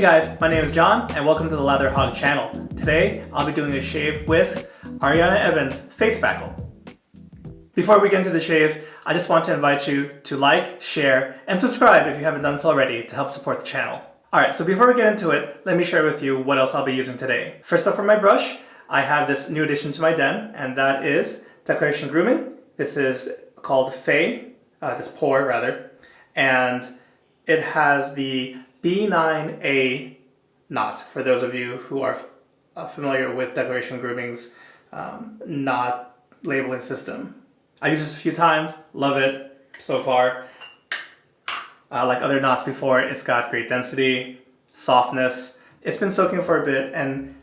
Hey guys, my name is John and welcome to the Lather Hog channel. Today I'll be doing a shave with Ariana Evans Face Spackle. Before we get into the shave, I just want to invite you to like, share, and subscribe if you haven't done so already to help support the channel. Alright, so before we get into it, let me share with you what else I'll be using today. First up for my brush, I have this new addition to my den, and that is Decoration Grooming. This is called this pour rather, and it has the B9A knot, for those of you who are familiar with Decoration Grooming's knot labeling system. I've used this a few times, love it so far. Like other knots before, it's got great density, softness. It's been soaking for a bit and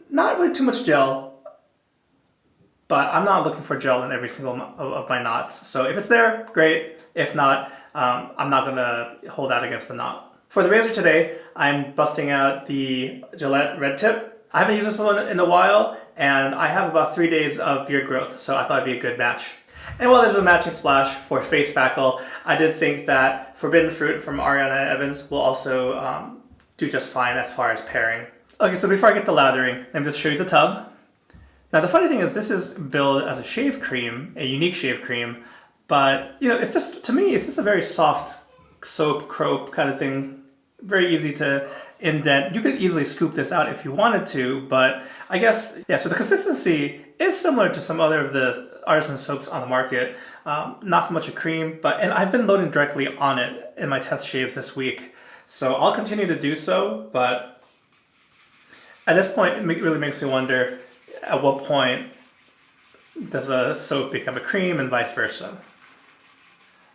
not really too much gel, but I'm not looking for gel in every single of my knots. So if it's there, great. If not, I'm not gonna hold out against the knot. For the razor today, I'm busting out the Gillette Red Tip. I haven't used this one in a while, and I have about 3 days of beard growth, so I thought it'd be a good match. And while there's a matching splash for Face Spackle, I did think that Forbidden Fruit from Ariana Evans will also do just fine as far as pairing. Okay, so before I get to lathering, let me just show you the tub. Now the funny thing is this is billed as a shave cream, a unique shave cream, but you know, it's just, to me, it's just a very soft soap croap kind of thing. Very easy to indent. You could easily scoop this out if you wanted to, but I guess, yeah, so the consistency is similar to some other of the artisan soaps on the market. Not so much a cream, and I've been loading directly on it in my test shaves this week. So I'll continue to do so, but at this point, it really makes me wonder at what point does a soap become a cream and vice versa.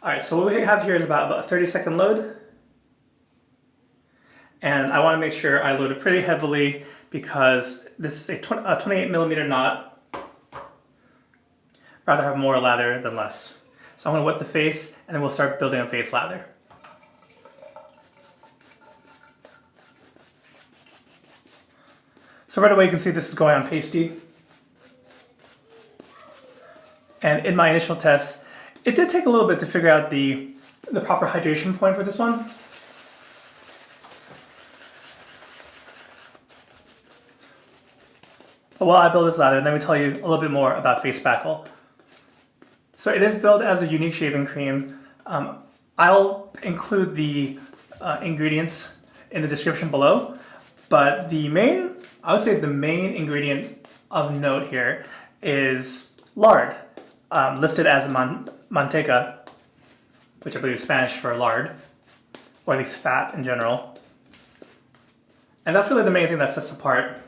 All right, so what we have here is about a 30-second load. And I want to make sure I load it pretty heavily because this is a 28 millimeter knot. Rather have more lather than less. So I'm going to wet the face and then we'll start building up face lather. So right away you can see this is going on pasty. And in my initial tests, it did take a little bit to figure out the proper hydration point for this one. But while I build this lather, let me tell you a little bit more about Face Spackle. So it is billed as a unique shaving cream. I'll include the ingredients in the description below, but I would say the main ingredient of note here is lard, listed as manteca, which I believe is Spanish for lard, or at least fat in general. And that's really the main thing that sets apart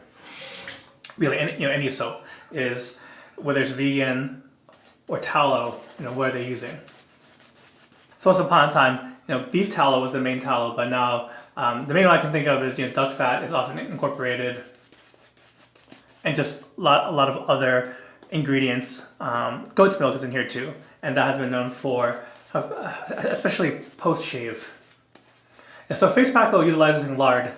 really any soap, is whether it's vegan or tallow, what are they using? So once upon a time, beef tallow was the main tallow, but now the main one I can think of is duck fat is often incorporated, and just a lot of other ingredients. Goat's milk is in here too, and that has been known for, especially post-shave. And so Face Spackle utilizing lard,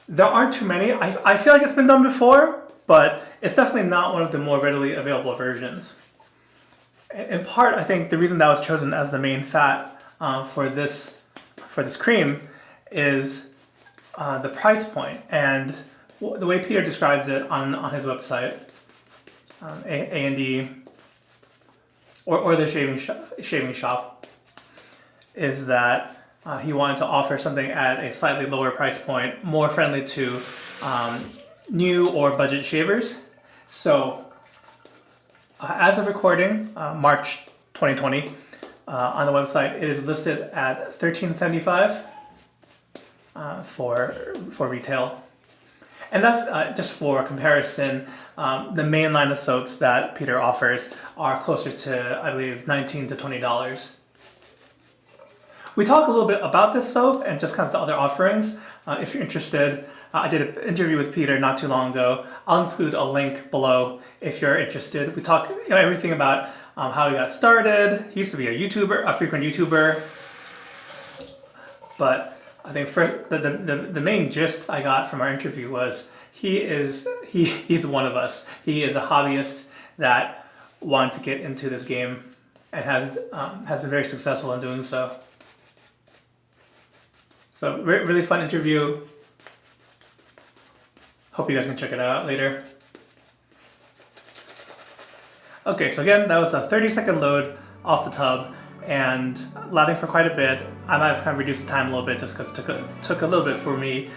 there aren't too many. I feel like it's been done before, but it's definitely not one of the more readily available versions. In part, I think the reason that was chosen as the main fat for this cream is the price point, and the way Peter describes it on his website, A&D, or the shaving shop, is that he wanted to offer something at a slightly lower price point, more friendly to new or budget shavers. So as of recording, March 2020, on the website it is listed at $13.75 for retail. And that's just for comparison. The main line of soaps that Peter offers are closer to, I believe, $19 to $20. We talk a little bit about this soap and just kind of the other offerings. If you're interested, I did an interview with Peter not too long ago. I'll include a link below if you're interested. We talk everything about how he got started. He used to be a frequent YouTuber. But I think first, the main gist I got from our interview was he's one of us. He is a hobbyist that wanted to get into this game and has been very successful in doing so. So really fun interview. Hope you guys can check it out later. Okay, so again, that was a 30-second load off the tub and lathering for quite a bit. I might have kind of reduced the time a little bit just because it took a little bit for me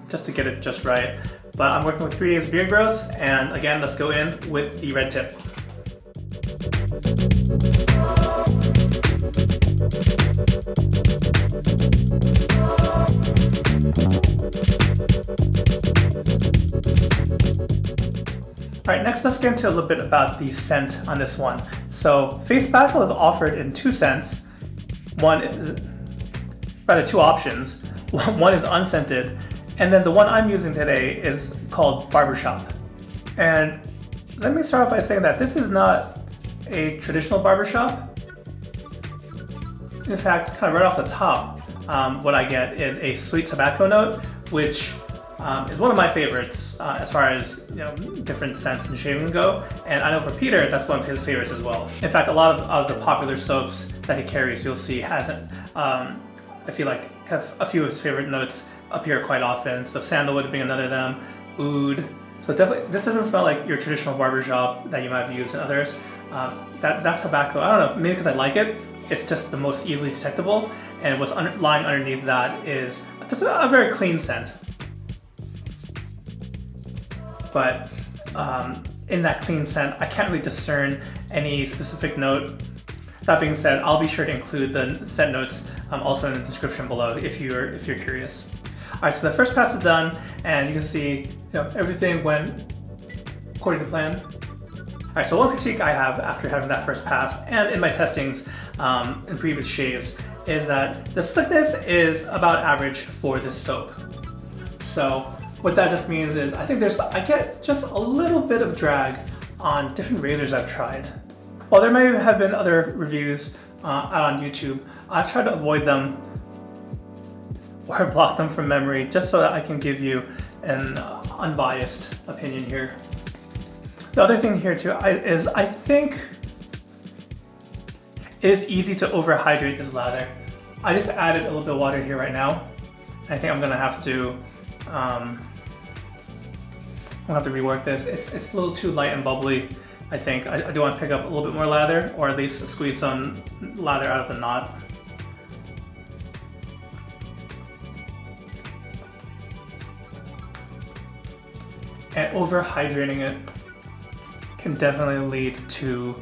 just to get it just right. But I'm working with 3 days of beard growth, and again, let's go in with the red tip. Alright, next let's get into a little bit about the scent on this one. So face Spackle is offered in 2 scents. Two options. One is unscented, and then the one I'm using today is called Barbershop. And let me start off by saying that this is not a traditional barbershop. In fact, kind of right off the top, what I get is a sweet tobacco note, which is one of my favorites as far as different scents and shaving go. And I know for Peter, that's one of his favorites as well. In fact, a lot of the popular soaps that he carries, you'll see, hasn't. I feel like a few of his favorite notes appear quite often. So sandalwood being another of them, oud. So definitely, this doesn't smell like your traditional barbershop that you might have used in others. That tobacco, I don't know, maybe because I like it, it's just the most easily detectable. And what's lying underneath that is just a very clean scent. But in that clean scent, I can't really discern any specific note. That being said, I'll be sure to include the scent notes also in the description below if you're curious. All right, so the first pass is done, and you can see everything went according to plan. All right, so one critique I have after having that first pass and in my testings in previous shaves is that the slickness is about average for this soap. So what that just means is I get just a little bit of drag on different razors I've tried. While there may have been other reviews out on YouTube, I've tried to avoid them or block them from memory just so that I can give you an unbiased opinion here. The other thing here too is I think it is easy to overhydrate this lather. I just added a little bit of water here right now. I think I'm gonna have to rework this. It's a little too light and bubbly. I think I do want to pick up a little bit more lather, or at least squeeze some lather out of the knot. And overhydrating it can definitely lead to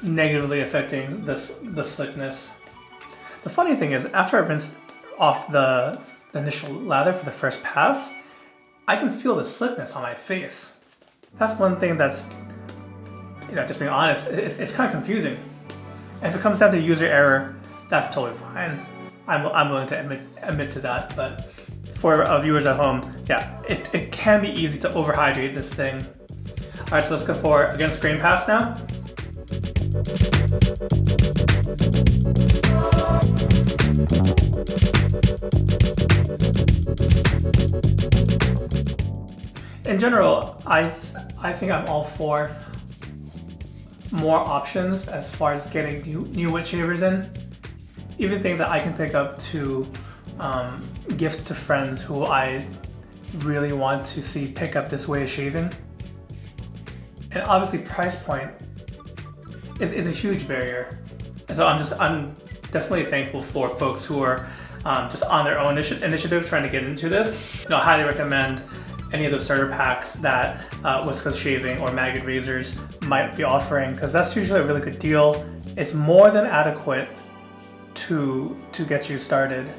negatively affecting the slickness. The funny thing is, after I rinsed off the initial lather for the first pass, I can feel the slickness on my face. That's one thing that's, just being honest, it's kind of confusing. And if it comes down to user error, that's totally fine. I'm willing to admit to that, but for viewers at home, yeah, it can be easy to overhydrate this thing. All right, so let's go for, again, screen pass now. In general, I think I'm all for more options as far as getting new wet shavers in. Even things that I can pick up to gift to friends who I really want to see pick up this way of shaving. And obviously price point is a huge barrier. And so I'm definitely thankful for folks who are just on their own initiative trying to get into this. I highly recommend any of those starter packs that West Coast Shaving or Maggot Razors might be offering, because that's usually a really good deal. It's more than adequate to get you started.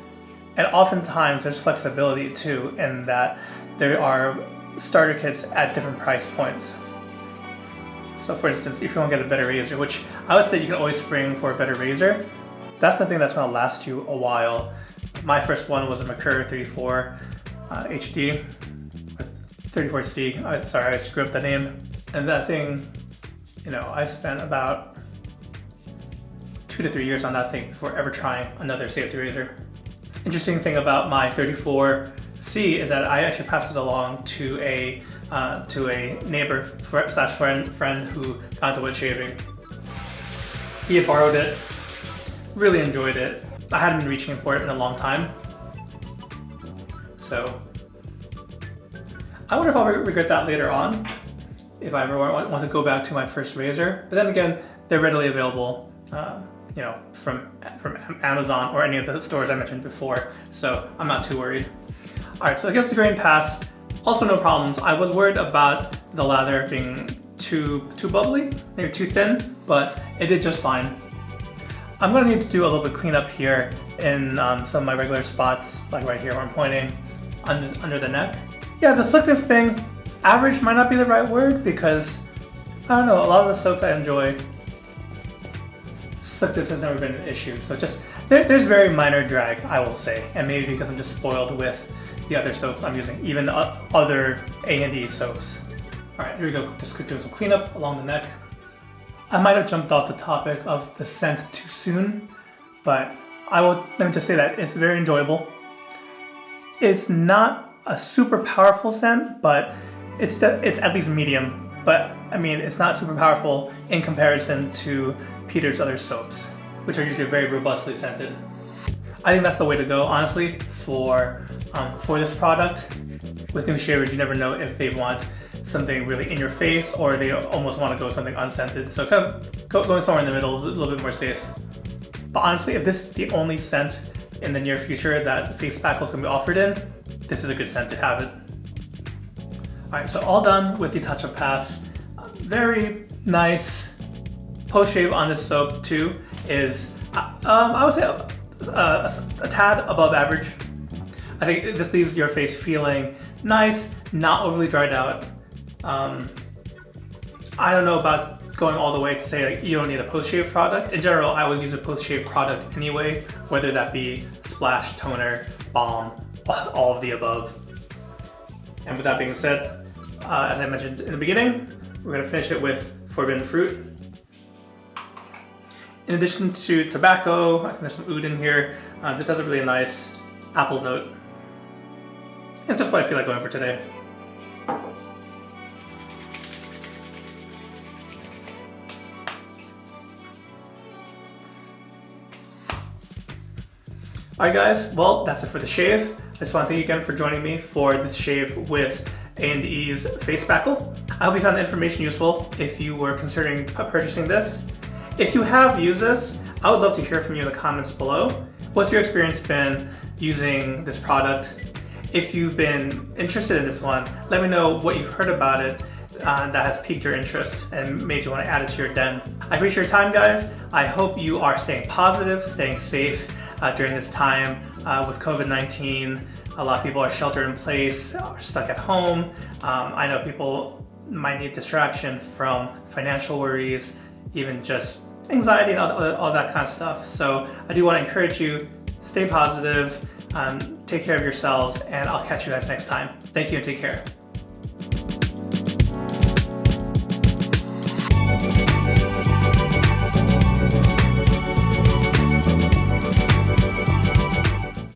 And oftentimes there's flexibility too, in that there are starter kits at different price points. So for instance, if you want to get a better razor, which I would say you can always spring for a better razor, that's the thing that's going to last you a while. My first one was a Merkur 34 HD. 34C, sorry, I screwed up the name. And that thing, I spent about 2 to 3 years on that thing before ever trying another safety razor. Interesting thing about my 34C is that I actually passed it along to a neighbor slash friend who got into wood shaving. He had borrowed it, really enjoyed it. I hadn't been reaching for it in a long time. So I wonder if I'll regret that later on, if I ever want to go back to my first razor. But then again, they're readily available, you know, from Amazon or any of the stores I mentioned before, so I'm not too worried. All right, so against the grain passed, also no problems. I was worried about the lather being too bubbly, maybe too thin, but it did just fine. I'm gonna need to do a little bit cleanup here in some of my regular spots, like right here where I'm pointing, under the neck. Yeah, the slickness thing, average might not be the right word, because I don't know, a lot of the soaps I enjoy, slickness has never been an issue. So just, there's very minor drag, I will say, and maybe because I'm just spoiled with the other soaps I'm using, even the other A&E soaps. All right, here we go, just doing some cleanup along the neck. I might have jumped off the topic of the scent too soon, but let me just say that it's very enjoyable. It's not a super powerful scent, but it's at least medium. But I mean, it's not super powerful in comparison to Peter's other soaps, which are usually very robustly scented. I think that's the way to go, honestly, for this product. With new shavers, you never know if they want something really in your face or they almost want to go something unscented. So kind of going somewhere in the middle is a little bit more safe. But honestly, if this is the only scent in the near future that face spackle is going to be offered in, this is a good scent to have it. All right, so all done with the touch-up pass. Very nice. Post-shave on this soap too is, I would say a tad above average. I think this leaves your face feeling nice, not overly dried out. I don't know about going all the way to say like you don't need a post-shave product. In general, I always use a post-shave product anyway, whether that be splash, toner, balm, all of the above. And with that being said, as I mentioned in the beginning, we're going to finish it with forbidden fruit. In addition to tobacco, I think there's some oud in here. This has a really nice apple note. It's just what I feel like going for today. Alright guys, well that's it for the shave. I just want to thank you again for joining me for this shave with A&E's Face Spackle. I hope you found the information useful if you were considering purchasing this. If you have used this, I would love to hear from you in the comments below. What's your experience been using this product? If you've been interested in this one, let me know what you've heard about it that has piqued your interest and made you want to add it to your den. I appreciate your time, guys. I hope you are staying positive, staying safe during this time with COVID-19. A lot of people are sheltered in place, are stuck at home. I know people might need distraction from financial worries, even just anxiety and all that kind of stuff. So I do want to encourage you, stay positive, take care of yourselves, and I'll catch you guys next time. Thank you and take care.